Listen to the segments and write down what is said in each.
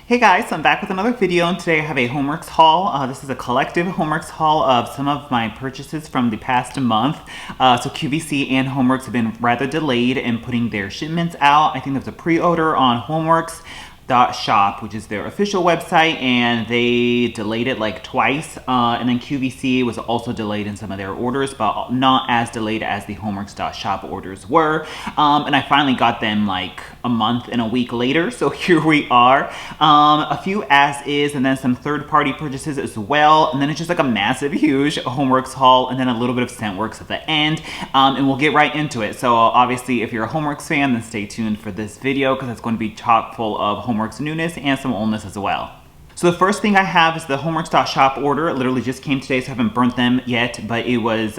Hey guys, so I'm back with another video, and today I have a HomeWorx haul. This is a collective HomeWorx haul of some of my purchases from the past month. So QVC and HomeWorx have been rather delayed in putting their shipments out. I think there's a pre-order on HomeWorx.shop, which is their official website, and they delayed it like twice. And then QVC was also delayed in some of their orders, but not as delayed as the HomeWorx.shop orders were. And I finally got them like a month and a week later, so here we are. A few as is, and then some third-party purchases as well, and then it's just like a massive, huge HomeWorx haul, and then a little bit of ScentWorx at the end, and we'll get right into it. So obviously, if you're a HomeWorx fan, then stay tuned for this video, because it's going to be chock full of HomeWorx newness and some oldness as well. So the first thing I have is the HomeWorx.shop order. It literally just came today, so I haven't burnt them yet, but it was,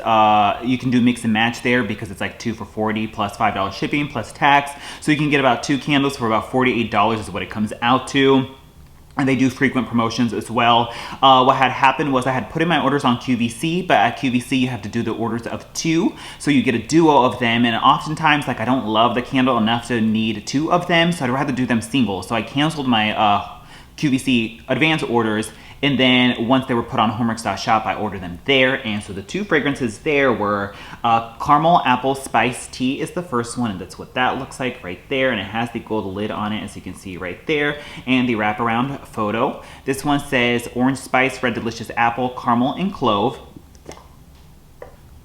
you can do mix and match there because it's like 2 for $40 plus $5 shipping plus tax. So you can get about 2 candles for about $48 is what it comes out to. And they do frequent promotions as well. What had happened was I had put in my orders on QVC, but at QVC you have to do the orders of 2. So you get a duo of them, and oftentimes like I don't love the candle enough to need 2 of them, so I'd rather do them single. So I canceled my QVC advance orders, and then once they were put on HomeWorx.shop, I ordered them there. And so the 2 fragrances there were Caramel Apple Spice Tea is the first one, and that's what that looks like right there, and it has the gold lid on it, as you can see right there, and the wraparound photo. This one says Orange Spice, Red Delicious Apple, Caramel, and Clove.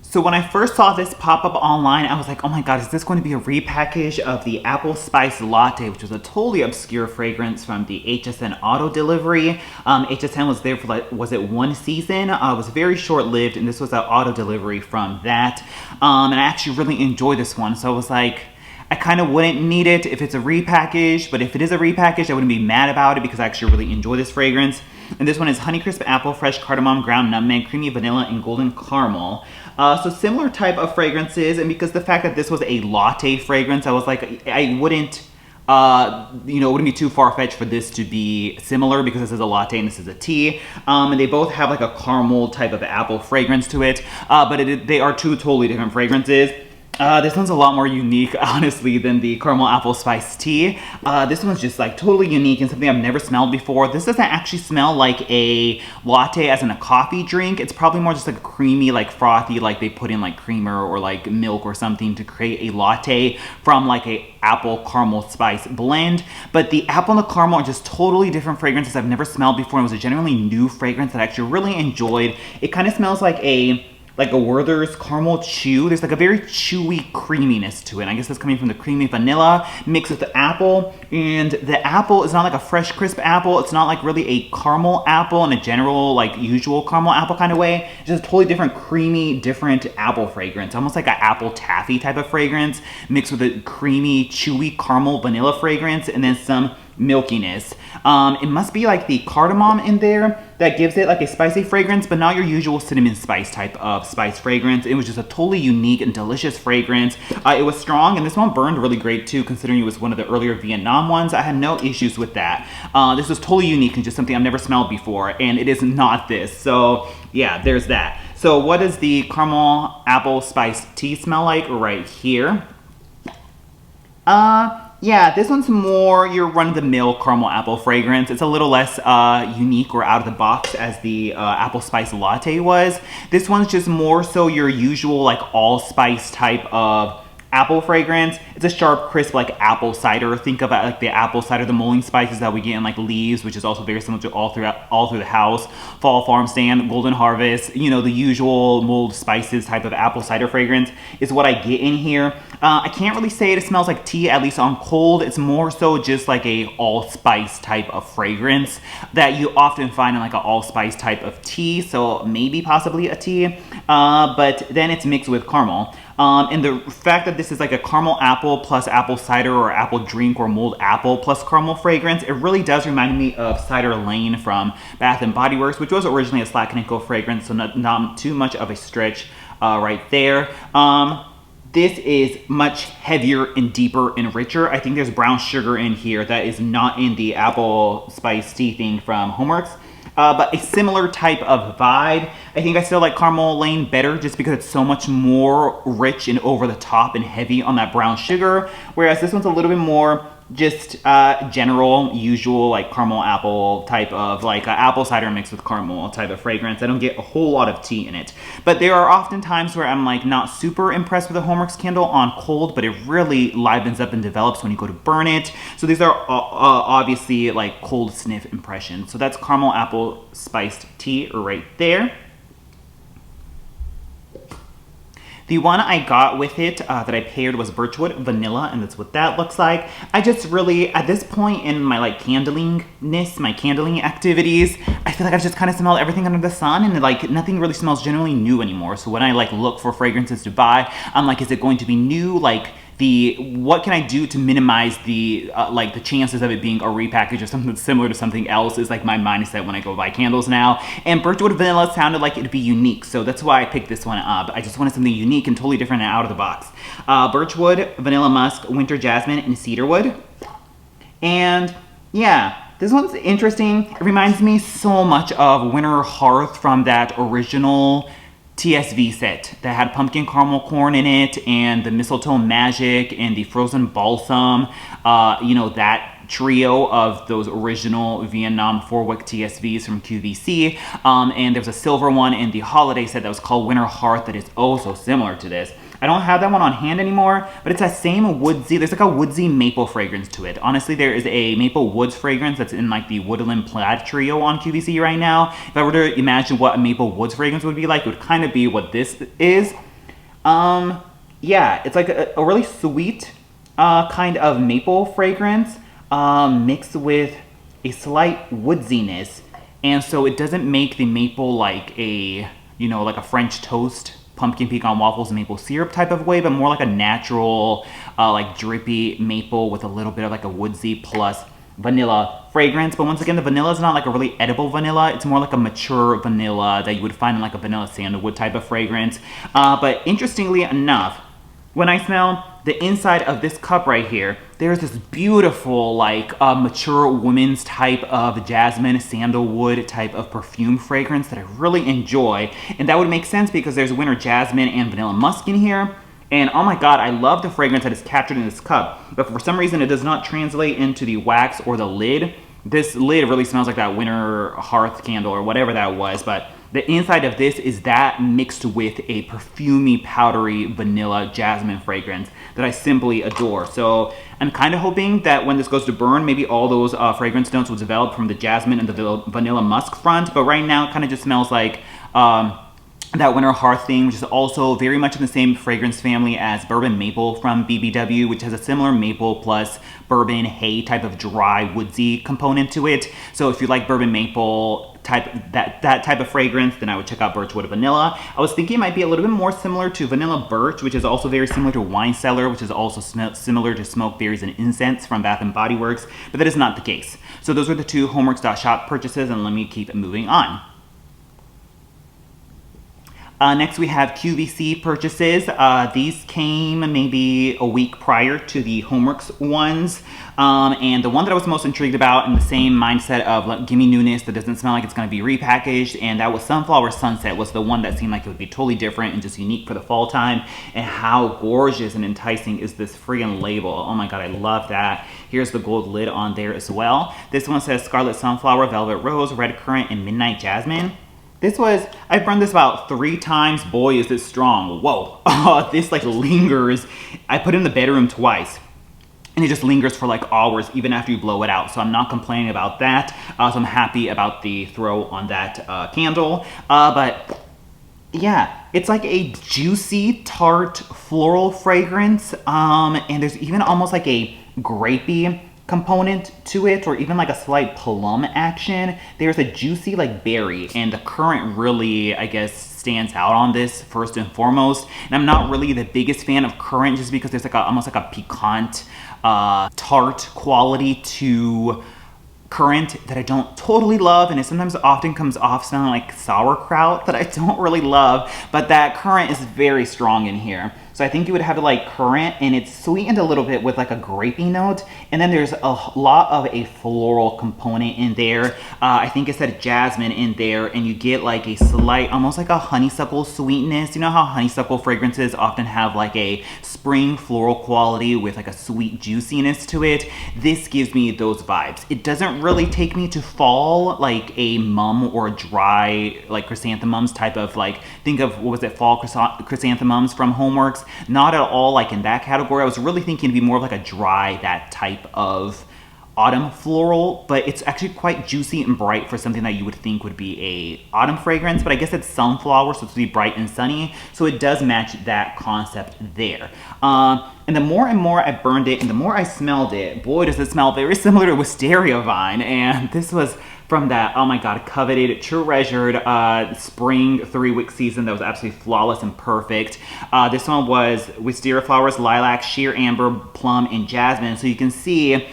So when I first saw this pop up online, I was like, oh my god, is this going to be a repackage of the Apple Spice Latte, which was a totally obscure fragrance from the HSN auto delivery. HSN was there for like, was it 1 season? It was very short lived, and this was an auto delivery from that. And I actually really enjoyed this one, so I was like, I kind of wouldn't need it if it's a repackage, but if it is a repackage, I wouldn't be mad about it because I actually really enjoy this fragrance. And this one is Honeycrisp Apple, Fresh Cardamom, Ground Nutmeg, Creamy Vanilla, and Golden Caramel. So similar type of fragrances, and because the fact that this was a latte fragrance, I was like, I wouldn't, it wouldn't be too far-fetched for this to be similar because this is a latte and this is a tea. And they both have like a caramel type of apple fragrance to it, but they are 2 totally different fragrances. This one's a lot more unique, honestly, than the Caramel Apple Spice Tea. This one's just like totally unique and something I've never smelled before. This doesn't actually smell like a latte as in a coffee drink. It's probably more just like a creamy, like frothy, like they put in like creamer or like milk or something to create a latte from like a apple caramel spice blend. But the apple and the caramel are just totally different fragrances I've never smelled before. It was a genuinely new fragrance that I actually really enjoyed. It kind of smells like a Werther's caramel chew. There's like a very chewy creaminess to it. I guess that's coming from the creamy vanilla mixed with the apple. And the apple is not like a fresh, crisp apple. It's not like really a caramel apple in a general, like usual caramel apple kind of way. It's just a totally different, creamy, different apple fragrance. Almost like an apple taffy type of fragrance mixed with a creamy, chewy caramel vanilla fragrance and then some milkiness. It must be like the cardamom in there that gives it like a spicy fragrance, but not your usual cinnamon spice type of spice fragrance. It was just a totally unique and delicious fragrance. It was strong, and this one burned really great too, considering it was one of the earlier Vietnam ones. I had no issues with that. This was totally unique and just something I've never smelled before, and it is not this. So yeah, there's that. So what does the Caramel Apple Spice Tea smell like? Right here. Yeah, this one's more your run-of-the-mill caramel apple fragrance. It's a little less unique or out of the box as the apple spice latte was. This one's just more so your usual like allspice type of apple fragrance. It's a sharp, crisp like apple cider. Think of it like the apple cider, the mulling spices that we get in like Leaves, which is also very similar to all through the house. Fall Farm Stand, Golden Harvest, the usual mulled spices type of apple cider fragrance is what I get in here. I can't really say it smells like tea, at least on cold. It's more so just like a allspice type of fragrance that you often find in like an allspice type of tea. So maybe possibly a tea, but then it's mixed with caramel. And the fact that this is like a caramel apple plus apple cider or apple drink or mulled apple plus caramel fragrance, it really does remind me of Cider Lane from Bath & Body Works, which was originally a Slack & Co fragrance, so not too much of a stretch right there. This is much heavier and deeper and richer. I think there's brown sugar in here that is not in the apple spice tea thing from HomeWorx. But a similar type of vibe. I think I still like Caramel Lane better just because it's so much more rich and over the top and heavy on that brown sugar, whereas this one's a little bit more just general, usual, like caramel apple type of, like apple cider mixed with caramel type of fragrance. I don't get a whole lot of tea in it. But there are often times where I'm like not super impressed with a HomeWorx candle on cold, but it really livens up and develops when you go to burn it. So these are obviously like cold sniff impressions. So that's caramel apple spiced tea right there. The one I got with it that I paired was Birchwood Vanilla, and that's what that looks like. I just really, at this point in my like candlingness, my candling activities, I feel like I've just kind of smelled everything under the sun, and like nothing really smells generally new anymore. So when I like look for fragrances to buy, I'm like, is it going to be new? Like, what can I do to minimize the like the chances of it being a repackage or something similar to something else is like my mindset when I go buy candles now. And Birchwood Vanilla sounded like it'd be unique, so that's why I picked this one up. I just wanted something unique and totally different and out of the box. Birchwood, Vanilla Musk, Winter Jasmine, and Cedarwood. And yeah, this one's interesting. It reminds me so much of Winter Hearth from that original TSV set that had pumpkin caramel corn in it, and the mistletoe magic, and the frozen balsam, you know, that trio of those original Vietnam 4-wick TSVs from QVC. And there's a silver one in the holiday set that was called Winter Hearth that is oh so similar to this. I don't have that one on hand anymore, but it's that same woodsy, there's like a woodsy maple fragrance to it. Honestly, there is a maple woods fragrance that's in like the Woodland Plaid trio on QVC right now. If I were to imagine what a maple woods fragrance would be like, it would kind of be what this is. Yeah, it's like a really sweet kind of maple fragrance mixed with a slight woodsiness. And so it doesn't make the maple like a, you know, like a French toast pumpkin pecan waffles and maple syrup type of way, but more like a natural, like drippy maple with a little bit of like a woodsy plus vanilla fragrance. But once again, the vanilla is not like a really edible vanilla. It's more like a mature vanilla that you would find in like a vanilla sandalwood type of fragrance. But interestingly enough, when I smell the inside of this cup right here, there's this beautiful, like, mature woman's type of jasmine, sandalwood type of perfume fragrance that I really enjoy. And that would make sense because there's winter jasmine and vanilla musk in here. And oh my god, I love the fragrance that is captured in this cup. But for some reason, it does not translate into the wax or the lid. This lid really smells like that winter hearth candle or whatever that was. But the inside of this is that mixed with a perfumey, powdery vanilla jasmine fragrance that I simply adore. So I'm kind of hoping that when this goes to burn, maybe all those fragrance notes will develop from the jasmine and the vanilla musk front. But right now, it kind of just smells like that winter hearth thing, which is also very much in the same fragrance family as bourbon maple from BBW, which has a similar maple plus bourbon hay type of dry woodsy component to it. So if you like bourbon maple type, that type of fragrance, then I would check out Birchwood Vanilla. I was thinking it might be a little bit more similar to Vanilla Birch, which is also very similar to Wine Cellar, which is also similar to Smoke Berries and Incense from Bath & Body Works, but that is not the case. So those were the two HomeWorx.shop purchases, and let me keep moving on. Next we have QVC purchases. These came maybe a week prior to the HomeWorx ones. And the one that I was most intrigued about in the same mindset of like, give me newness that doesn't smell like it's going to be repackaged, and that was Sunflower Sunset, was the one that seemed like it would be totally different and just unique for the fall time. And how gorgeous and enticing is this friggin' label. Oh my god, I love that. Here's the gold lid on there as well. This one says Scarlet Sunflower, Velvet Rose, Red Currant, and Midnight Jasmine. This was, I've burned this about 3 times. Boy, is this strong. Whoa. This like lingers. I put it in the bedroom twice, and it just lingers for like hours even after you blow it out. So I'm not complaining about that. So I'm happy about the throw on that candle. But yeah, it's like a juicy, tart, floral fragrance. And there's even almost like a grapey component to it, or even like a slight plum action. There's a juicy like berry, and the currant really, I guess, stands out on this first and foremost. And I'm not really the biggest fan of currant just because there's like almost like a piquant, tart quality to currant that I don't totally love, and it sometimes often comes off smelling like sauerkraut that I don't really love, but that currant is very strong in here. So So I think you would have it like currant, and it's sweetened a little bit with like a grapey note. And then there's a lot of a floral component in there. I think it said jasmine in there, and you get like a slight, almost like a honeysuckle sweetness. You know how honeysuckle fragrances often have like a spring floral quality with like a sweet juiciness to it? This gives me those vibes. It doesn't really take me to fall like a mum or a dry like chrysanthemums type of like, think of, what was it, fall chrysanthemums from HomeWorx. Not at all like in that category. I was really thinking to be more of like a dry, that type of autumn floral, but it's actually quite juicy and bright for something that you would think would be a autumn fragrance. But I guess it's sunflower, so it's to be bright and sunny, so it does match that concept there. And the more and more I burned it and the more I smelled it, boy does it smell very similar to Wisteria Vine. And this was from that, oh my god, coveted, treasured spring 3-week season that was absolutely flawless and perfect. This one was wisteria flowers, lilac, sheer amber, plum, and jasmine. So you can see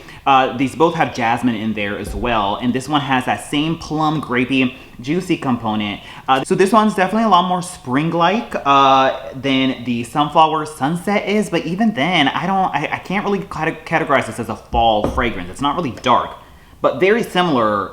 these both have jasmine in there as well. And this one has that same plum, grapey, juicy component. So this one's definitely a lot more spring-like than the Sunflower Sunset is. But even then, I can't really categorize this as a fall fragrance. It's not really dark, but very similar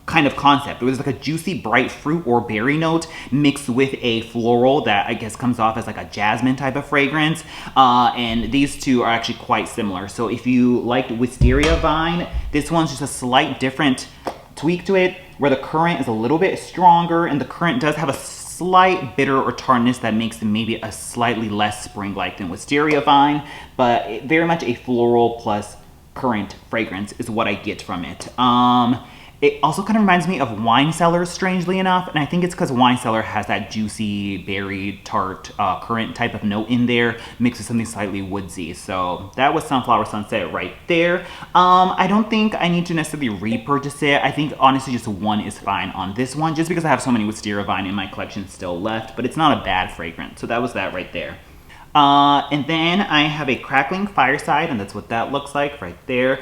kind of concept. It was like a juicy, bright fruit or berry note mixed with a floral that I guess comes off as like a jasmine type of fragrance. And these two are actually quite similar. So if you liked Wisteria Vine, this one's just a slight different tweak to it, where the currant is a little bit stronger, and the currant does have a slight bitter or tartness that makes it maybe a slightly less spring-like than Wisteria Vine, but very much a floral plus currant fragrance is what I get from it. It also kind of reminds me of Wine Cellar, strangely enough, and I think it's because Wine Cellar has that juicy, berry, tart, currant type of note in there, mixed with something slightly woodsy. So that was Sunflower Sunset right there. I don't think I need to necessarily repurchase it. I think honestly just one is fine on this one, just because I have so many Wisteria Vine in my collection still left, but it's not a bad fragrance. So that was that right there. And then I have a Crackling Fireside, and that's what that looks like right there.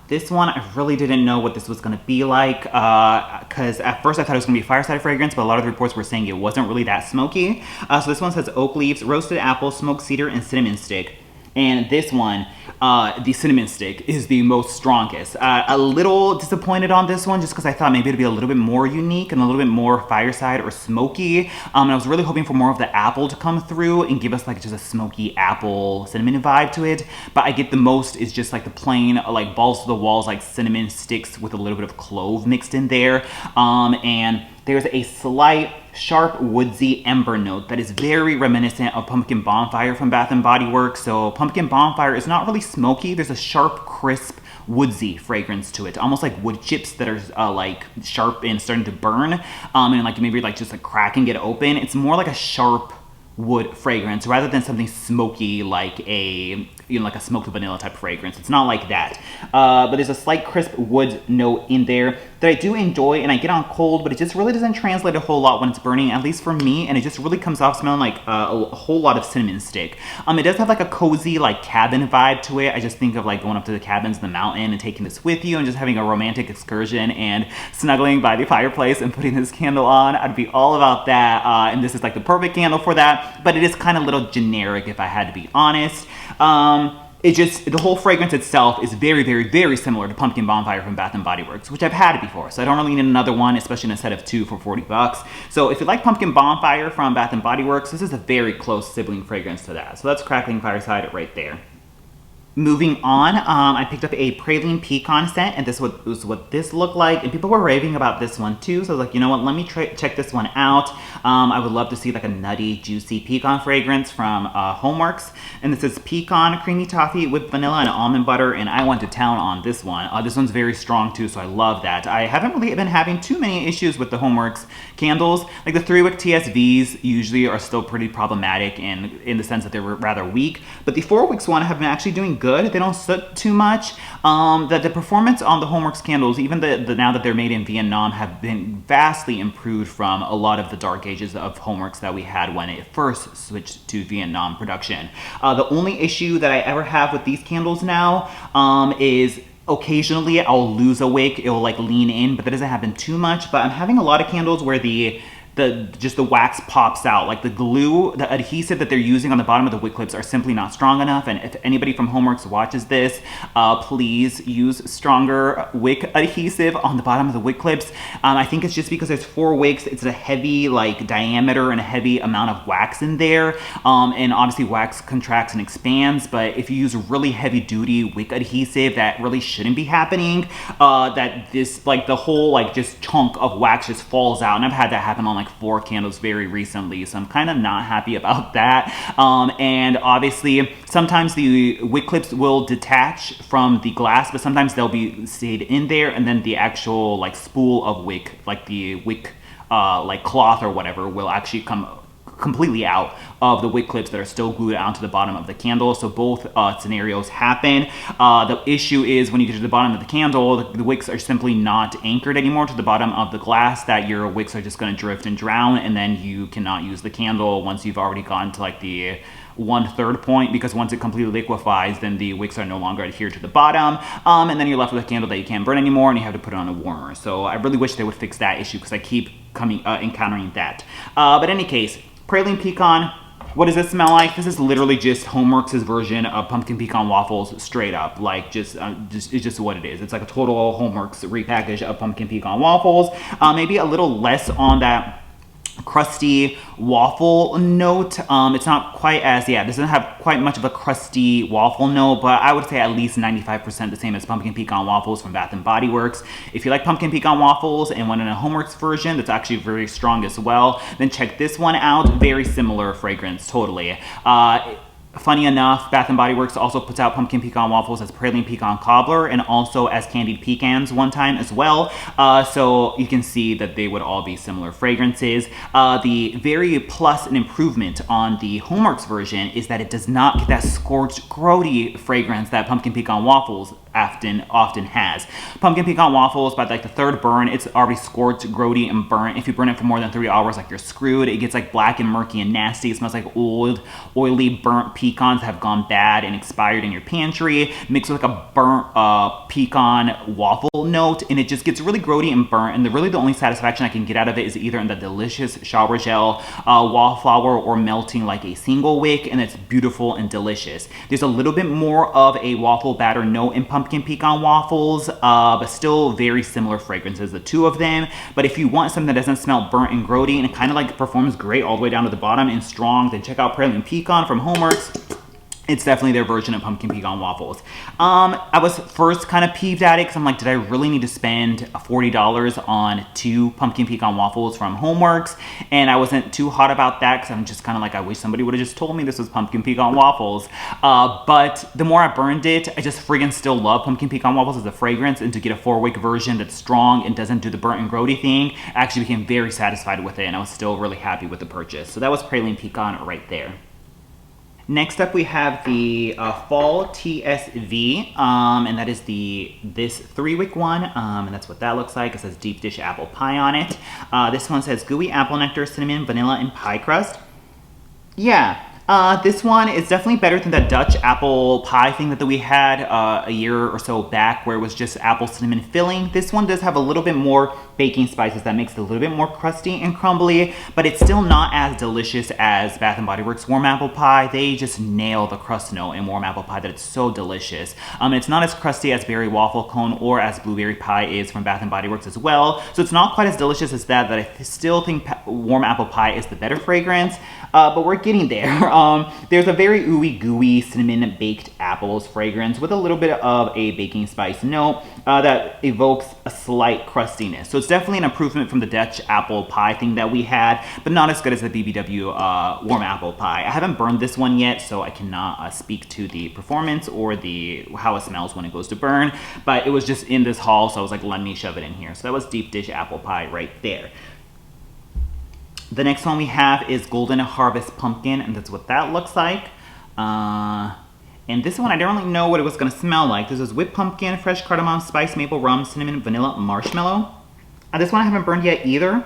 This one, I really didn't know what this was going to be like, because at first I thought it was going to be a fireside fragrance, but a lot of the reports were saying it wasn't really that smoky. So this one says oak leaves, roasted apple, smoked cedar, and cinnamon stick. And this one, the cinnamon stick, is the most strongest. A little disappointed on this one just because I thought maybe it'd be a little bit more unique and a little bit more fireside or smoky. And I was really hoping for more of the apple to come through and give us like just a smoky apple cinnamon vibe to it. But I get the most is just like the plain, like balls to the walls, like cinnamon sticks with a little bit of clove mixed in there. And there's a slight sharp woodsy ember note that is very reminiscent of Pumpkin Bonfire from Bath & Body Works. So Pumpkin Bonfire is not really smoky. There's a sharp, crisp, woodsy fragrance to it, almost like wood chips that are like sharp and starting to burn, and like maybe like just like cracking it open. It's more like a sharp wood fragrance rather than something smoky like a, you know, like a smoked vanilla type of fragrance. It's not like that, but there's a slight crisp wood note in there that I do enjoy and I get on cold, but it just really doesn't translate a whole lot when it's burning, at least for me, and it just really comes off smelling like a whole lot of cinnamon stick. It does have like a cozy like cabin vibe to it. I just think of like going up to the cabins in the mountain and taking this with you and just having a romantic excursion and snuggling by the fireplace and putting this candle on. I'd be all about that, and this is like the perfect candle for that, but it is kind of a little generic if I had to be honest. It just, the whole fragrance itself is very, very, very similar to Pumpkin Bonfire from Bath & Body Works, which I've had before, so I don't really need another one, especially in a set of 2 for $40. So if you like Pumpkin Bonfire from Bath & Body Works, this is a very close sibling fragrance to that. So that's Crackling Fireside right there. Moving on, I picked up a Praline Pecan scent, and this was what this looked like, and people were raving about this one too, so I was like, you know what, let me check this one out. I would love to see like a nutty, juicy pecan fragrance from HomeWorx, and this is pecan, creamy toffee with vanilla and almond butter, and I went to town on this one. This one's very strong too, so I love that. I haven't really been having too many issues with the HomeWorx candles. Like the 3-wick TSVs usually are still pretty problematic in the sense that they're rather weak, but the 4-wicks one have been actually doing good. They don't soot too much. The performance on the HomeWorx candles, even now that they're made in Vietnam, have been vastly improved from a lot of the dark ages of HomeWorx that we had when it first switched to Vietnam production. The only issue that I ever have with these candles now is occasionally I'll lose a wick. It'll like lean in, but that doesn't happen too much. But I'm having a lot of candles where the just the wax pops out. Like the glue, the adhesive that they're using on the bottom of the wick clips are simply not strong enough. And if anybody from HomeWorx watches this, please use stronger wick adhesive on the bottom of the wick clips. I think it's just because there's 4 wicks. It's a heavy like diameter and a heavy amount of wax in there. And obviously wax contracts and expands, but if you use really heavy duty wick adhesive, that really shouldn't be happening. That this, like the whole like just chunk of wax just falls out. And I've had that happen on like 4 candles very recently. So I'm kind of not happy about that. And obviously sometimes the wick clips will detach from the glass, but sometimes they'll be stayed in there, and then the actual like spool of wick, like the wick like cloth or whatever, will actually come completely out of the wick clips that are still glued onto the bottom of the candle. So both scenarios happen. The issue is when you get to the bottom of the candle, the wicks are simply not anchored anymore to the bottom of the glass, that your wicks are just going to drift and drown, and then you cannot use the candle once you've already gone to like the 1/3 point, because once it completely liquefies, then the wicks are no longer adhered to the bottom, and then you're left with a candle that you can't burn anymore, and you have to put it on a warmer. So I really wish they would fix that issue, because I keep encountering that. But in any case, Praline Pecan, what does this smell like? This is literally just HomeWorx's version of pumpkin pecan waffles, straight up. Like it's just what it is. It's like a total HomeWorx repackage of pumpkin pecan waffles. Maybe a little less on that crusty waffle note. It's not quite as, it doesn't have quite much of a crusty waffle note, but I would say at least 95% the same as pumpkin pecan waffles from Bath & Body Works. If you like pumpkin pecan waffles and want in a HomeWorx version that's actually very strong as well, then check this one out. Very similar fragrance, totally. Funny enough, Bath & Body Works also puts out pumpkin pecan waffles as Praline Pecan Cobbler and also as candied pecans one time as well. So you can see that they would all be similar fragrances. The very plus and improvement on the HomeWorx version is that it does not get that scorched, grody fragrance that pumpkin pecan waffles often has. Pumpkin pecan waffles, by like the 3rd burn, it's already scorched, grody, and burnt. If you burn it for more than 3 hours, like you're screwed. It gets like black and murky and nasty. It smells like old, oily, burnt pecans that have gone bad and expired in your pantry, mixed with like a burnt pecan waffle note, and it just gets really grody and burnt. And really the only satisfaction I can get out of it is either in the delicious shower gel, wallflower, or melting like a single wick, and it's beautiful and delicious. There's a little bit more of a waffle batter note in pumpkin pecan waffles, but still very similar fragrances, the two of them. But if you want something that doesn't smell burnt and grody and it kind of like performs great all the way down to the bottom and strong, then check out Praline Pecan from HomeWorx. It's definitely their version of pumpkin pecan waffles. I was first kind of peeved at it because I'm like, did I really need to spend $40 on 2 pumpkin pecan waffles from HomeWorx? And I wasn't too hot about that because I'm just kind of like, I wish somebody would have just told me this was pumpkin pecan waffles. But the more I burned it, I just friggin' still love pumpkin pecan waffles as a fragrance, and to get a 4-wick version that's strong and doesn't do the burnt and grody thing, I actually became very satisfied with it, and I was still really happy with the purchase. So that was Praline Pecan right there. Next up, we have the Fall TSV, and that is this 3-wick one, and that's what that looks like. It says Deep Dish Apple Pie on it. This one says Gooey Apple Nectar, Cinnamon, Vanilla, and Pie Crust. Yeah. This one is definitely better than that Dutch apple pie thing that we had a year or so back, where it was just apple cinnamon filling. This one does have a little bit more baking spices that makes it a little bit more crusty and crumbly, but it's still not as delicious as Bath & Body Works Warm Apple Pie. They just nail the crust note in Warm Apple Pie that it's so delicious. It's not as crusty as Berry Waffle Cone or as Blueberry Pie is from Bath & Body Works as well, so it's not quite as delicious as that, I still think Warm Apple Pie is the better fragrance, but we're getting there. There's a very ooey gooey cinnamon baked apples fragrance with a little bit of a baking spice note that evokes a slight crustiness. So it's definitely an improvement from the Dutch apple pie thing that we had, but not as good as the BBW warm apple pie. I haven't burned this one yet, so I cannot speak to the performance or how it smells when it goes to burn, but it was just in this haul, so I was like, let me shove it in here. So that was Deep Dish Apple Pie right there. The next one we have is Golden Harvest Pumpkin, and that's what that looks like. And this one, I don't really know what it was going to smell like. This is whipped pumpkin, fresh cardamom, spice, maple rum, cinnamon, vanilla, marshmallow. This one I haven't burned yet either.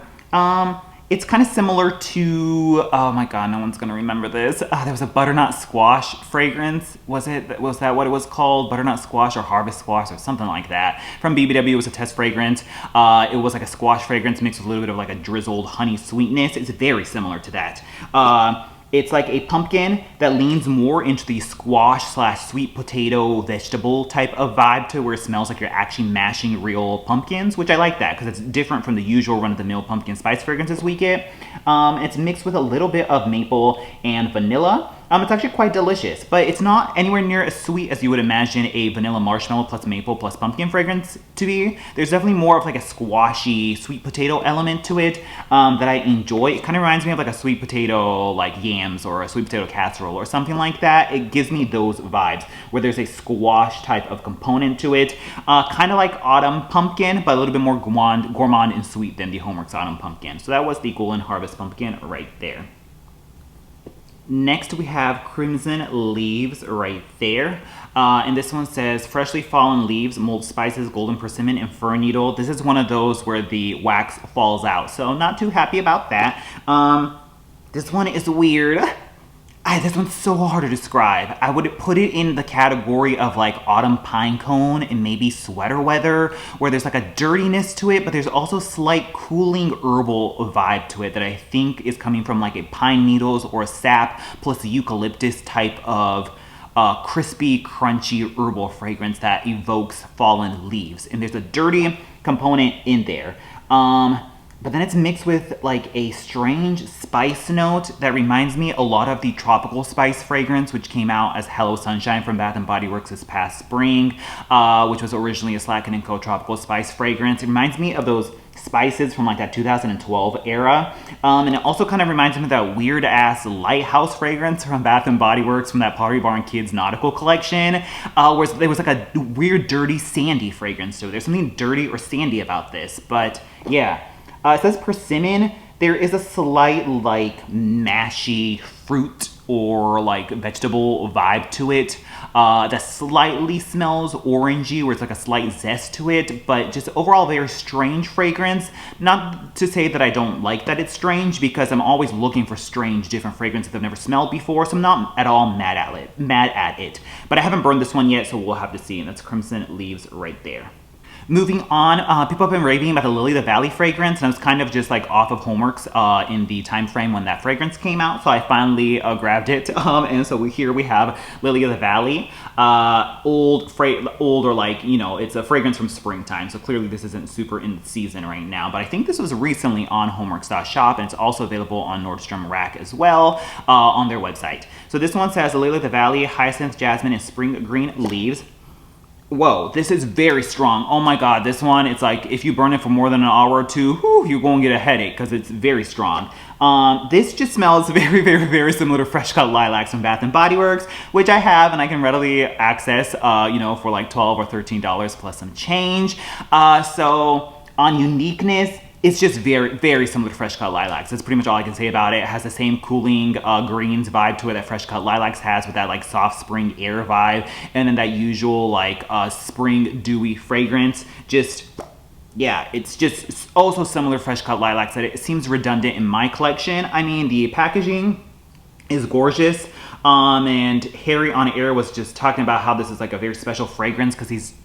It's kind of similar to, oh my god, no one's gonna remember this. There was a butternut squash fragrance. Was that what it was called? Butternut squash or harvest squash or something like that. From BBW, it was a test fragrance. It was like a squash fragrance mixed with a little bit of like a drizzled honey sweetness. It's very similar to that. It's like a pumpkin that leans more into the squash slash sweet potato vegetable type of vibe to where it smells like you're actually mashing real pumpkins, which I like that because it's different from the usual run-of-the-mill pumpkin spice fragrances we get. It's mixed with a little bit of maple and vanilla. It's actually quite delicious, but it's not anywhere near as sweet as you would imagine a vanilla marshmallow plus maple plus pumpkin fragrance to be. There's definitely more of like a squashy sweet potato element to it that I enjoy. It kind of reminds me of like a sweet potato like yams or a sweet potato casserole or something like that. It gives me those vibes where there's a squash type of component to it. Kind of like autumn pumpkin, but a little bit more gourmand and sweet than the HomeWorx autumn pumpkin. So that was the Golden Harvest pumpkin right there. Next we have Crimson Leaves right there. And this one says, freshly fallen leaves, mulled spices, golden persimmon, and fir needle. This is one of those where the wax falls out. So not too happy about that. This one is weird. This one's so hard to describe. I would put it in the category of like autumn pine cone and maybe sweater weather, where there's like a dirtiness to it, but there's also slight cooling herbal vibe to it that I think is coming from like a pine needles or a sap plus a eucalyptus type of crispy, crunchy herbal fragrance that evokes fallen leaves. And there's a dirty component in there. But then it's mixed with like a strange spice note that reminds me a lot of the tropical spice fragrance, which came out as Hello Sunshine from Bath & Body Works this past spring, which was originally a Slacken & Co. tropical spice fragrance. It reminds me of those spices from like that 2012 era. And it also kind of reminds me of that weird ass lighthouse fragrance from Bath & Body Works from that Pottery Barn Kids nautical collection, where there was like a weird dirty sandy fragrance to it. There's something dirty or sandy about this, but yeah. It says persimmon. There is a slight like mashy fruit or like vegetable vibe to it that slightly smells orangey, where it's like a slight zest to it, but just overall very strange fragrance. Not to say that I don't like that it's strange, because I'm always looking for strange different fragrances I've never smelled before, so I'm not at all mad at it. But I haven't burned this one yet, so we'll have to see, and that's Crimson Leaves right there. Moving on, people have been raving about the Lily of the Valley fragrance, and I was kind of just like off of HomeWorx in the time frame when that fragrance came out, so I finally grabbed it. And so here we have Lily of the Valley, old or like, you know, it's a fragrance from springtime, so clearly this isn't super in season right now, but I think this was recently on HomeWorx.shop, and it's also available on Nordstrom Rack as well on their website. So this one says Lily of the Valley, hyacinth, jasmine, and spring green leaves. Whoa, this is very strong. Oh my god, this one, it's like if you burn it for more than an hour or two, whew, you're going to get a headache because it's very strong. This just smells very, very, very similar to Fresh Cut Lilacs from Bath & Body Works, which I have and I can readily access, you know, for like $12 or $13 plus some change. So on uniqueness, it's just very, very similar to Fresh Cut Lilacs. That's pretty much all I can say about it. It has the same cooling greens vibe to it that Fresh Cut Lilacs has, with that like soft spring air vibe, and then that usual like spring dewy fragrance. Just, yeah, it's just also similar to Fresh Cut Lilacs, that it seems redundant in my collection. I mean, the packaging is gorgeous. And Harry on Air was just talking about how this is like a very special fragrance because he's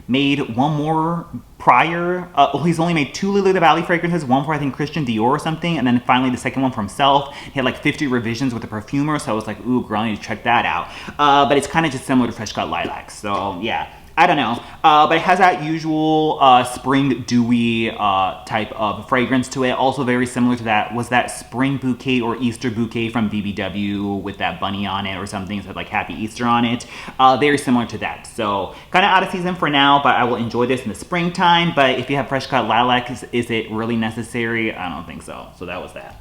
made one more prior. He's only made 2 Lily of the Valley fragrances, one for I think Christian Dior or something, and then finally the second one for himself. He had like 50 revisions with the perfumer, so I was like, ooh, girl, I need to check that out. But it's kind of just similar to Fresh Cut Lilacs, so yeah. I don't know, but it has that usual spring dewy type of fragrance to it. Also very similar to that spring bouquet or Easter bouquet from BBW with that bunny on it or something. It said like Happy Easter on it. Very similar to that. So kind of out of season for now, but I will enjoy this in the springtime. But if you have Fresh Cut Lilacs, is it really necessary? I don't think so. So that was that.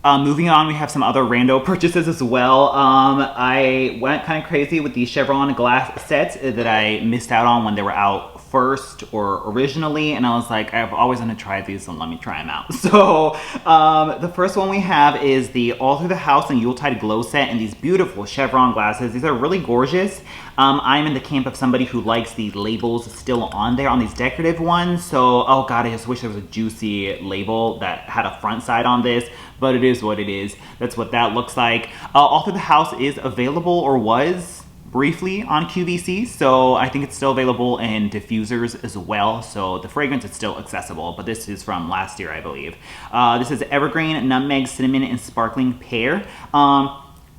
Moving on, we have some other rando purchases as well. I went kind of crazy with the Chevron glass sets that I missed out on when they were out first or originally, and I was like, I've always wanted to try these, so let me try them out. So the first one we have is the All Through the House and Yuletide Glow set in these beautiful chevron glasses. These are really gorgeous. I'm in the camp of somebody who likes the labels still on there on these decorative ones. So, oh God, I just wish there was a juicy label that had a front side on this, but it is what it is. That's what that looks like. All Through the House is available, or was briefly, on QVC, so I think it's still available in diffusers as well, so the fragrance is still accessible, but this is from last year, I believe. This is Evergreen, Nutmeg, Cinnamon, and Sparkling Pear.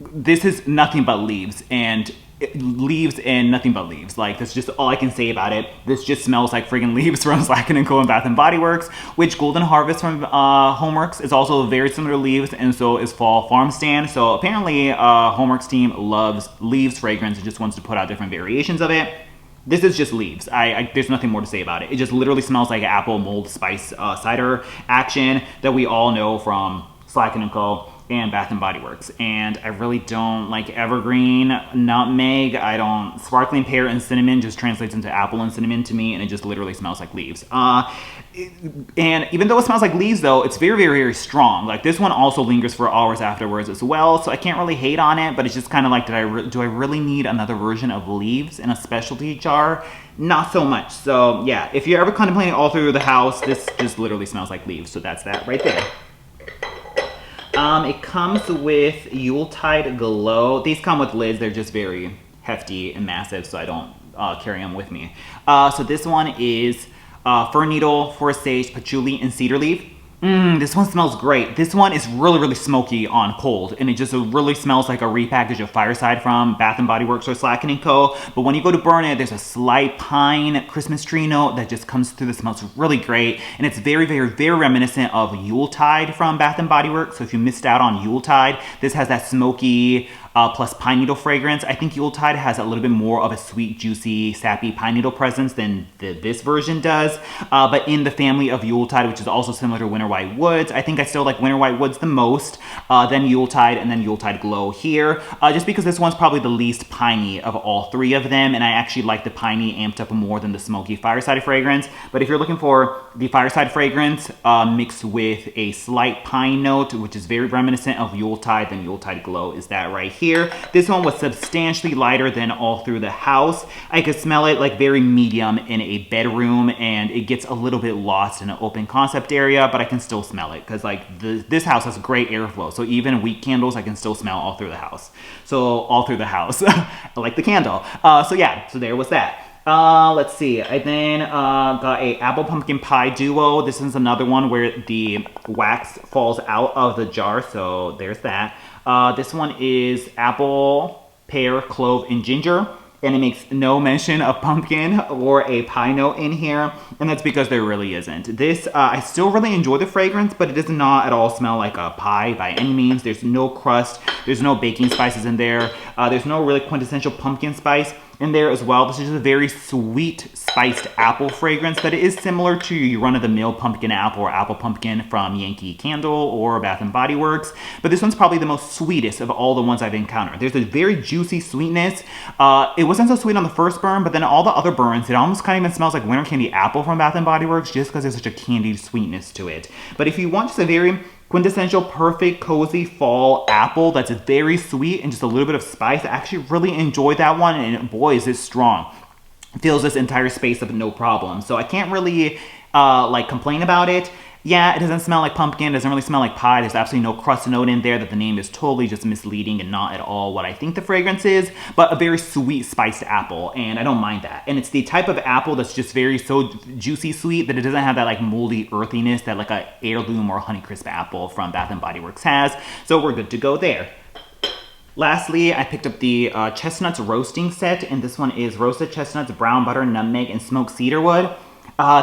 This is nothing but leaves, and nothing but leaves. Like, that's just all I can say about it. This just smells like friggin' leaves from Slacken & Co. and Bath & Body Works, which Golden Harvest from HomeWorx is also very similar to leaves, and so is Fall Farm Stand. So apparently HomeWorx team loves leaves fragrance and just wants to put out different variations of it. This is just leaves. There's nothing more to say about it. It just literally smells like apple mold spice cider action that we all know from Slacken & Co. and Bath & Body Works. And I really don't like Evergreen, Nutmeg. Sparkling Pear and Cinnamon just translates into apple and cinnamon to me, and it just literally smells like leaves. And even though it smells like leaves though, it's very, very, very strong. Like, this one also lingers for hours afterwards as well, so I can't really hate on it, but it's just kind of like, do I really need another version of leaves in a specialty jar? Not so much. So yeah, if you're ever contemplating All Through the House, this just literally smells like leaves, so that's that right there. It comes with Yuletide Glow. These come with lids. They're just very hefty and massive, so I don't carry them with me. So this one is Fir Needle, Forest Sage, Patchouli, and Cedar Leaf. This one smells great. This one is really, really smoky on cold, and it just really smells like a repackage of Fireside from Bath & Body Works or Slacken & Co. But when you go to burn it, there's a slight pine Christmas tree note that just comes through. That smells really great, and it's very, very, very reminiscent of Yuletide from Bath & Body Works. So if you missed out on Yuletide, this has that smoky plus pine needle fragrance. I think Yuletide has a little bit more of a sweet, juicy, sappy pine needle presence than this version does. But in the family of Yuletide, which is also similar to Winter White Woods, I think I still like Winter White Woods the most, then Yuletide, and then Yuletide Glow here. Just because this one's probably the least piney of all three of them, and I actually like the piney amped up more than the smoky Fireside fragrance. But if you're looking for the Fireside fragrance mixed with a slight pine note, which is very reminiscent of Yuletide, then Yuletide Glow is that right here. This one was substantially lighter than All Through the House. I could smell it like very medium in a bedroom, and it gets a little bit lost in an open concept area, but I can still smell it because like this house has great airflow. So even weak candles, I can still smell All Through the House. So All Through the House, I like the candle. So yeah, so there was that. Let's see. I then got a apple pumpkin pie duo. This is another one where the wax falls out of the jar, so there's that. This one is apple, pear, clove, and ginger, and it makes no mention of pumpkin or a pie note in here, and that's because there really isn't. This, I still really enjoy the fragrance, but it does not at all smell like a pie by any means. There's no crust, there's no baking spices in there, there's no really quintessential pumpkin spice in there as well. This is just a very sweet spiced apple fragrance that is similar to your run-of-the-mill pumpkin apple or apple pumpkin from Yankee Candle or Bath & Body Works, but this one's probably the most sweetest of all the ones I've encountered. There's a very juicy sweetness. It wasn't so sweet on the first burn, but then all the other burns, it almost kind of even smells like winter candy apple from Bath & Body Works just because there's such a candied sweetness to it. But if you want just a very quintessential, perfect, cozy fall apple that's very sweet and just a little bit of spice, I actually really enjoyed that one, and boy, is it strong. It fills this entire space up no problem. So I can't really like complain about it. Yeah, it doesn't smell like pumpkin, it doesn't really smell like pie. There's absolutely no crust note in there, that the name is totally just misleading and not at all what I think the fragrance is, but a very sweet spiced apple, and I don't mind that. And it's the type of apple that's just very so juicy sweet that it doesn't have that like moldy earthiness that like a heirloom or Honeycrisp apple from Bath & Body Works has, so we're good to go there. Lastly, I picked up the Chestnuts Roasting set, and this one is roasted chestnuts, brown butter, nutmeg, and smoked cedarwood.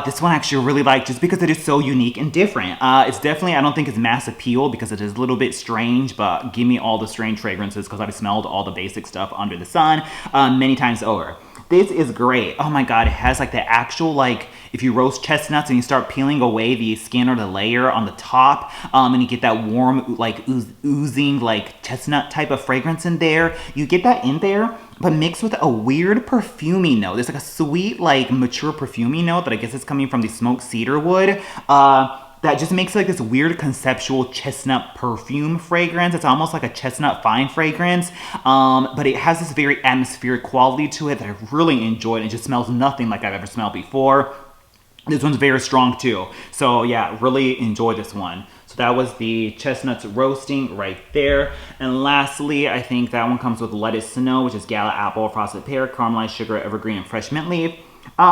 This one I actually really like just because it is so unique and different. It's definitely, I don't think it's mass appeal because it is a little bit strange, but give me all the strange fragrances because I've smelled all the basic stuff under the sun many times over. This is great. Oh my god, it has like the actual, like, if you roast chestnuts and you start peeling away the skin or the layer on the top, and you get that warm, like, oozing, like, chestnut type of fragrance in there. You get that in there, but mixed with a weird perfumey note. There's like a sweet, like mature perfumey note that I guess is coming from the smoked cedar wood. That just makes like this weird conceptual chestnut perfume fragrance. It's almost like a chestnut fine fragrance, but it has this very atmospheric quality to it that I really enjoyed. It just smells nothing like I've ever smelled before. This one's very strong too. So yeah, really enjoy this one. So that was the Chestnuts Roasting right there. And lastly, I think that one comes with Lettuce Snow, which is Gala Apple, Frosted Pear, Caramelized Sugar, Evergreen, and Fresh Mint Leaf.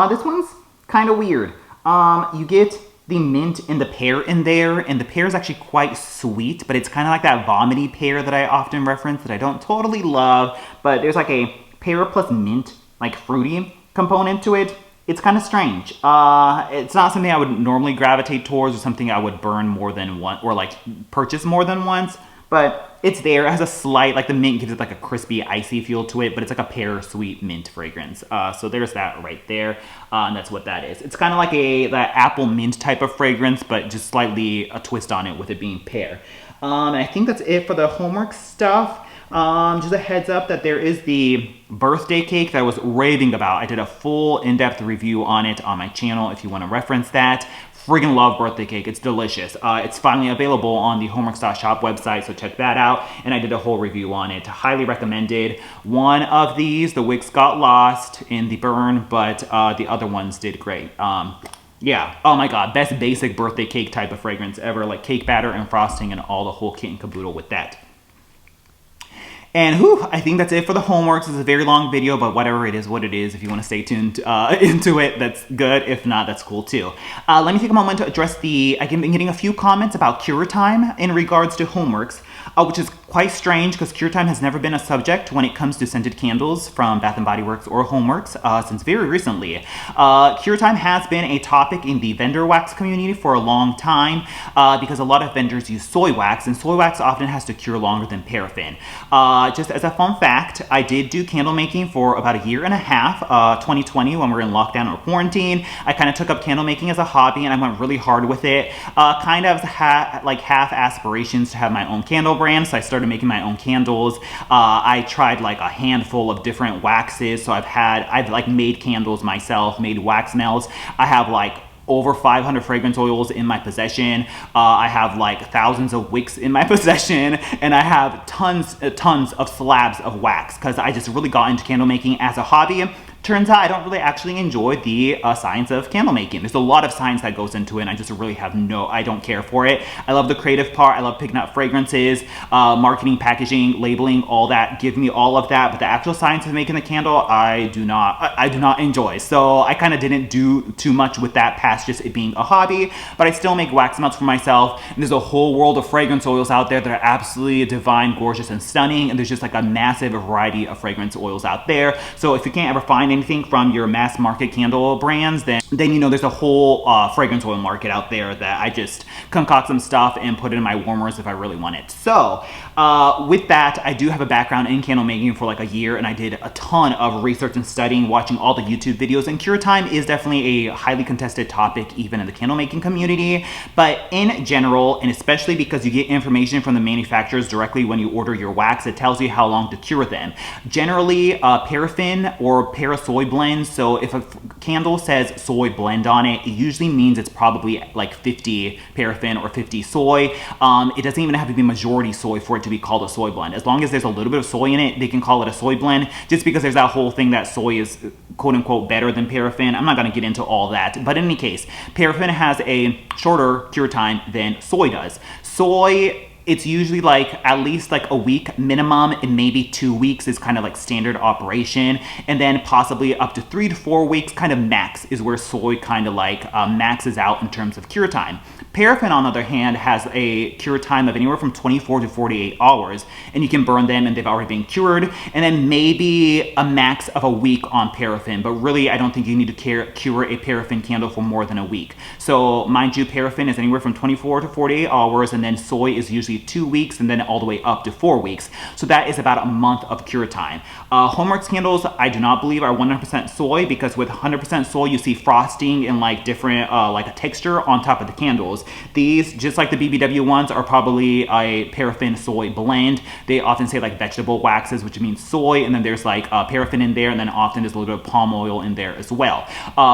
This one's kind of weird. You get the mint and the pear in there, and the pear is actually quite sweet, but it's kind of like that vomity pear that I often reference that I don't totally love, but there's like a pear plus mint, like fruity component to it. It's kind of strange. It's not something I would normally gravitate towards or something I would burn more than once or like purchase more than once, but it's there. It has a slight, like the mint gives it like a crispy, icy feel to it, but it's like a pear sweet mint fragrance. So there's that right there, and that's what that is. It's kind of like that apple mint type of fragrance, but just slightly a twist on it with it being pear. And I think that's it for the HomeWorx stuff. Just a heads up that there is the birthday cake that I was raving about. I did a full in-depth review on it on my channel if you want to reference that. Friggin' love birthday cake. It's delicious. It's finally available on the HomeWorx.shop website, so check that out. And I did a whole review on it. Highly recommended. One of these, the wicks got lost in the burn, but the other ones did great. Yeah, oh my god, best basic birthday cake type of fragrance ever. Like cake batter and frosting and all the whole kit and caboodle with that. And whew, I think that's it for the HomeWorx. It's a very long video, but whatever, it is what it is. If you want to stay tuned into it, that's good. If not, that's cool too. Let me take a moment to address I've been getting a few comments about cure time in regards to HomeWorx, which is quite strange because cure time has never been a subject when it comes to scented candles from Bath & Body Works or HomeWorx since very recently. Cure time has been a topic in the vendor wax community for a long time because a lot of vendors use soy wax, and soy wax often has to cure longer than paraffin. Just as a fun fact, I did do candle making for about a year and a half, 2020 when we were in lockdown or quarantine. I kind of took up candle making as a hobby and I went really hard with it. Kind of like half aspirations to have my own candle brand, so I started making my own candles. I tried like a handful of different waxes, so I've like made candles myself, made wax melts. I have like over 500 fragrance oils in my possession. I have like thousands of wicks in my possession, and I have tons of slabs of wax because I just really got into candle making as a hobby. Turns out I don't really actually enjoy the science of candle making. There's a lot of science that goes into it, and I just really I don't care for it. I love the creative part. I love picking up fragrances, marketing, packaging, labeling, all that. Give me all of that, but the actual science of making the candle, I do not enjoy. So I kind of didn't do too much with that past just it being a hobby, but I still make wax melts for myself, and there's a whole world of fragrance oils out there that are absolutely divine, gorgeous, and stunning, and there's just like a massive variety of fragrance oils out there. So if you can't ever find anything from your mass market candle brands, then you know there's a whole fragrance oil market out there that I just concoct some stuff and put it in my warmers if I really want it. So with that, I do have a background in candle making for like a year, and I did a ton of research and studying, watching all the YouTube videos, and cure time is definitely a highly contested topic even in the candle making community. But in general, and especially because you get information from the manufacturers directly when you order your wax, it tells you how long to cure them. Generally, paraffin or soy blend. So if a candle says soy blend on it, it usually means it's probably like 50 paraffin or 50 soy. It doesn't even have to be majority soy for it to be called a soy blend. As long as there's a little bit of soy in it, they can call it a soy blend, just because there's that whole thing that soy is quote unquote better than paraffin. I'm not going to get into all that, but in any case, paraffin has a shorter cure time than soy does. Soy, it's usually like at least like a week minimum, and maybe 2 weeks is kind of like standard operation, and then possibly up to 3 to 4 weeks kind of max is where soy kind of like maxes out in terms of cure time. Paraffin, on the other hand, has a cure time of anywhere from 24 to 48 hours, and you can burn them and they've already been cured, and then maybe a max of a week on paraffin, but really I don't think you need to cure a paraffin candle for more than a week. So mind you, paraffin is anywhere from 24 to 48 hours, and then soy is usually 2 weeks, and then all the way up to 4 weeks. So that is about a month of cure time. HomeWorx candles, I do not believe are 100% soy, because with 100% soy, you see frosting and like different like a texture on top of the candles. candles. These, just like the BBW ones, are probably a paraffin soy blend. They often say like vegetable waxes, which means soy, and then there's like paraffin in there, and then often there's a little bit of palm oil in there as well.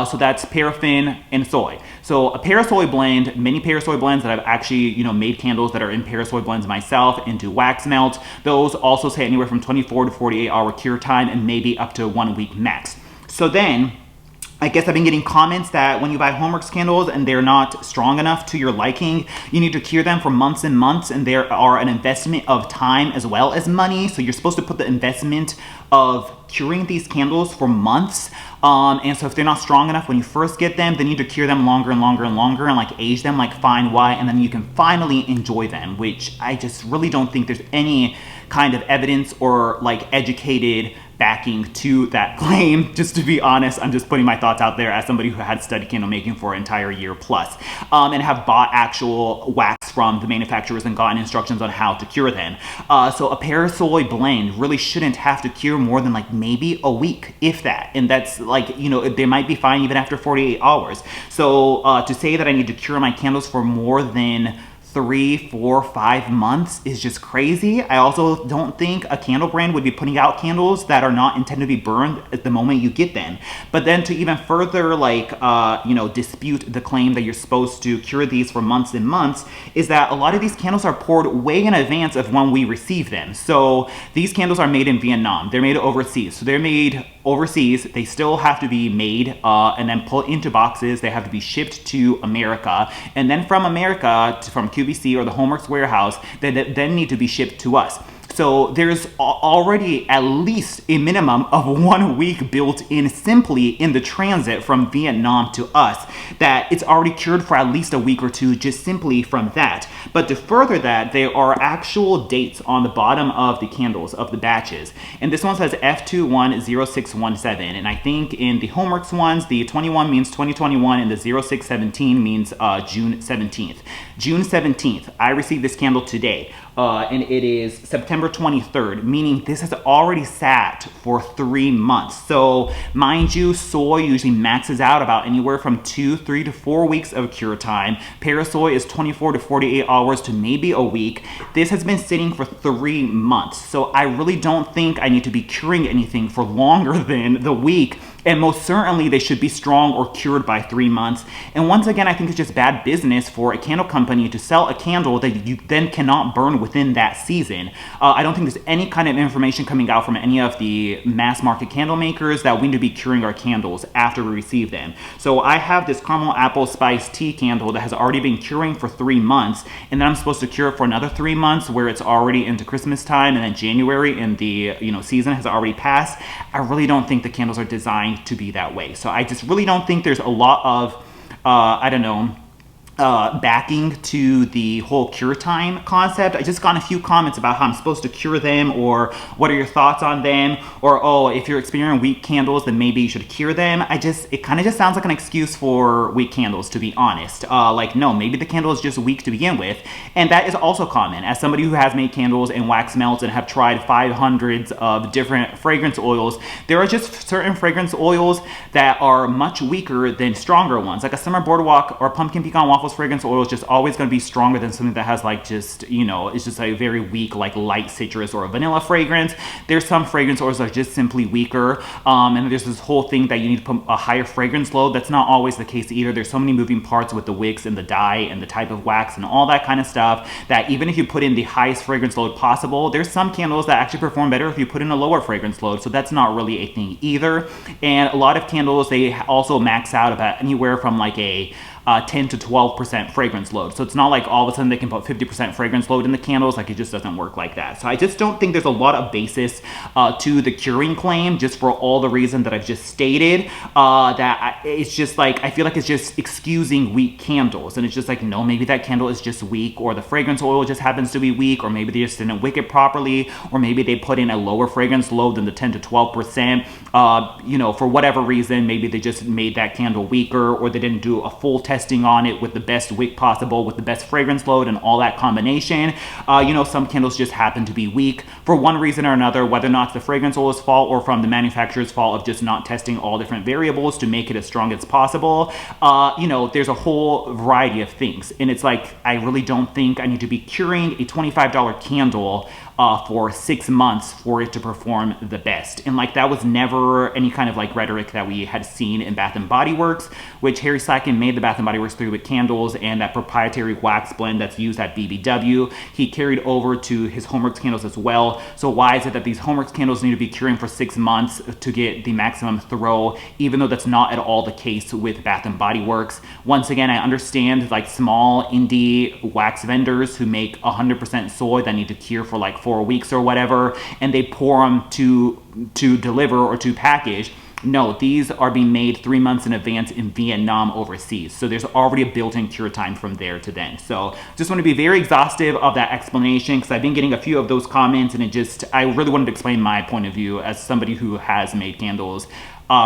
So that's paraffin and soy. So a parasoy blend, many parasoy blends that I've actually, you know, made candles that are in parasoy blends myself into wax melt. Those also say anywhere from 24 to 48 hour cure time and maybe up to 1 week max. So then, I guess I've been getting comments that when you buy HomeWorx candles and they're not strong enough to your liking, you need to cure them for months and months, and there are an investment of time as well as money. So you're supposed to put the investment of curing these candles for months. And so if they're not strong enough when you first get them, then you need to cure them longer and longer and longer and like age them like fine wine, and then you can finally enjoy them, which I just really don't think there's any kind of evidence or like educated backing to that claim. Just to be honest, I'm just putting my thoughts out there as somebody who had studied candle making for an entire year plus, and have bought actual wax from the manufacturers and gotten instructions on how to cure them. So a parasoy blend really shouldn't have to cure more than like maybe a week, if that. And that's like, you know, they might be fine even after 48 hours. So to say that I need to cure my candles for more than 3, 4, 5 months is just crazy. I also don't think a candle brand would be putting out candles that are not intended to be burned at the moment you get them. But then to even further like, you know, dispute the claim that you're supposed to cure these for months and months, is that a lot of these candles are poured way in advance of when we receive them. So these candles are made in Vietnam. They're made overseas. So they're made overseas. They still have to be made and then put into boxes. They have to be shipped to America. And then from America, from QVC or the HomeWorx warehouse, they then need to be shipped to us. So there's already at least a minimum of 1 week built in simply in the transit from Vietnam to us, that it's already cured for at least a week or two just simply from that. But to further that, there are actual dates on the bottom of the candles, of the batches. And this one says F210617. And I think in the HomeWorx ones, the 21 means 2021 and the 0617 means June 17th. June 17th, I received this candle today. And it is September 23rd, meaning this has already sat for 3 months. So mind you, soy usually maxes out about anywhere from 2, 3 to 4 weeks of cure time. Parasoy is 24 to 48 hours to maybe a week. This has been sitting for 3 months. So I really don't think I need to be curing anything for longer than the week. And most certainly they should be strong or cured by 3 months. And once again, I think it's just bad business for a candle company to sell a candle that you then cannot burn within that season. I don't think there's any kind of information coming out from any of the mass market candle makers that we need to be curing our candles after we receive them. So I have this caramel apple spice tea candle that has already been curing for 3 months, and then I'm supposed to cure it for another 3 months where it's already into Christmas time, and then January and the season has already passed. I really don't think the candles are designed to be that way. So I just really don't think there's a lot of backing to the whole cure time concept. I just got a few comments about how I'm supposed to cure them, or what are your thoughts on them, or oh, if you're experiencing weak candles, then maybe you should cure them. It kind of just sounds like an excuse for weak candles, to be honest. Like, no, maybe the candle is just weak to begin with. And that is also common. As somebody who has made candles and wax melts and have tried 500s of different fragrance oils, there are just certain fragrance oils that are much weaker than stronger ones. Like a Summer Boardwalk or Pumpkin Pecan Waffles fragrance oil is just always going to be stronger than something that has like just, it's just a very weak, like light citrus or a vanilla fragrance. There's some fragrance oils that are just simply weaker. And there's this whole thing that you need to put a higher fragrance load. That's not always the case either. There's so many moving parts with the wicks and the dye and the type of wax and all that kind of stuff that even if you put in the highest fragrance load possible, there's some candles that actually perform better if you put in a lower fragrance load. So that's not really a thing either. And a lot of candles, they also max out about anywhere from like a 10 to 12% fragrance load. So it's not like all of a sudden they can put 50% fragrance load in the candles. Like, it just doesn't work like that. So I just don't think there's a lot of basis to the curing claim, just for all the reasons that I've just stated. It's just like, I feel like it's just excusing weak candles. And it's just like, no, maybe that candle is just weak, or the fragrance oil just happens to be weak, or maybe they just didn't wick it properly, or maybe they put in a lower fragrance load than the 10 to 12%. For whatever reason, maybe they just made that candle weaker, or they didn't do a full test testing on it with the best wick possible, with the best fragrance load and all that combination. You know, some candles just happen to be weak for one reason or another, whether or not it's the fragrance oil's fault or from the manufacturer's fault of just not testing all different variables to make it as strong as possible. You know, there's a whole variety of things. And it's like, I really don't think I need to be curing a $25 candle for 6 months for it to perform the best. And like, that was never any kind of like rhetoric that we had seen in Bath & Body Works, which Harry Slatkin made the Bath & Body Works 3 wick candles and that proprietary wax blend that's used at BBW. He carried over to his HomeWorx candles as well. So why is it that these HomeWorx candles need to be curing for 6 months to get the maximum throw, even though that's not at all the case with Bath & Body Works? Once again, I understand like small indie wax vendors who make 100% soy that need to cure for like 4 weeks or whatever, and they pour them to deliver or to package. No, these are being made 3 months in advance in Vietnam overseas. So there's already a built-in cure time from there to then. So just want to be very exhaustive of that explanation because I've been getting a few of those comments, and I really wanted to explain my point of view as somebody who has made candles,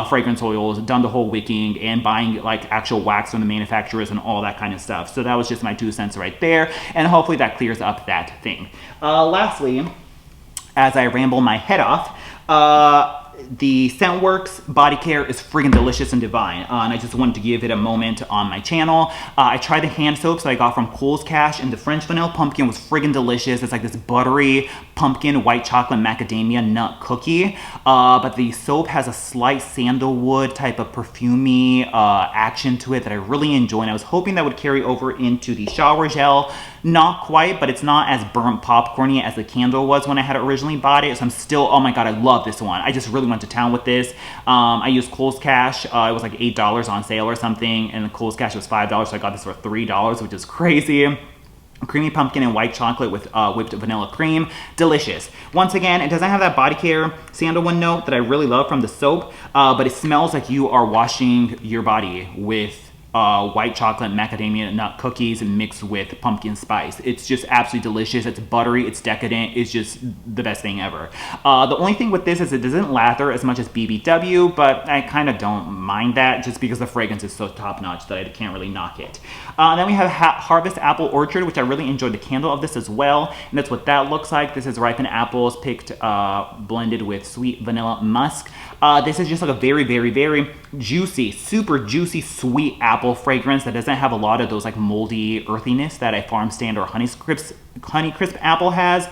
fragrance oils, done the whole wicking, and buying like actual wax from the manufacturers and all that kind of stuff. So that was just my 2 cents right there, and hopefully that clears up that thing. Lastly, as I ramble my head off, the ScentWorx body care is friggin' delicious and divine, and I just wanted to give it a moment on my channel. I tried the hand soaps that I got from Kohl's Cash, and the French Vanilla Pumpkin was friggin' delicious. It's like this buttery pumpkin white chocolate macadamia nut cookie, but the soap has a slight sandalwood type of perfumey action to it that I really enjoy, and I was hoping that would carry over into the shower gel. Not quite, but it's not as burnt popcorny as the candle was when I had originally bought it. So I'm still, oh my god, I love this one. I just really went to town with this. I used Kohl's Cash. It was like $8 on sale or something, and the Kohl's Cash was $5, so I got this for $3, which is crazy. Creamy pumpkin and white chocolate with whipped vanilla cream. Delicious. Once again, it doesn't have that body care sandalwood note that I really love from the soap, but it smells like you are washing your body with white chocolate macadamia nut cookies mixed with pumpkin spice. It's just absolutely delicious. It's buttery, it's decadent, it's just the best thing ever. The only thing with this is it doesn't lather as much as BBW, but I kind of don't mind that just because the fragrance is so top notch that I can't really knock it. Then we have Harvest Apple Orchard, which I really enjoyed the candle of this as well, and that's what that looks like. This is ripened apples picked, blended with sweet vanilla musk. This is just like a very, very, very juicy, super juicy, sweet apple fragrance that doesn't have a lot of those like moldy earthiness that a farm stand or Honeycrisp apple has.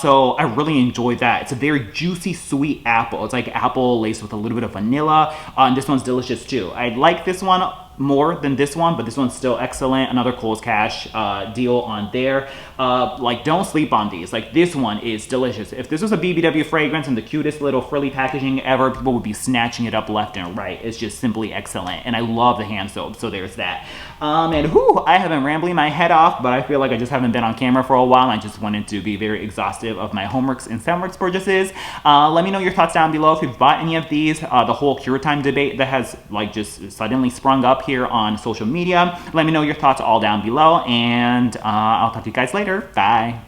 So I really enjoyed that. It's a very juicy, sweet apple. It's like apple laced with a little bit of vanilla. And this one's delicious too. I like this one more than this one, but this one's still excellent. Another Kohl's Cash deal on there. Like, don't sleep on these. Like, this one is delicious. If this was a BBW fragrance and the cutest little frilly packaging ever, people would be snatching it up left and right. It's just simply excellent, and I love the hand soap, so there's that. And whew, I have been rambling my head off, but I feel like I just haven't been on camera for a while, and I just wanted to be very exhaustive of my HomeWorx and ScentWorx purchases. Let me know your thoughts down below if you've bought any of these. The whole cure time debate that has like just suddenly sprung up here on social media. Let me know your thoughts all down below, and I'll talk to you guys later. Bye.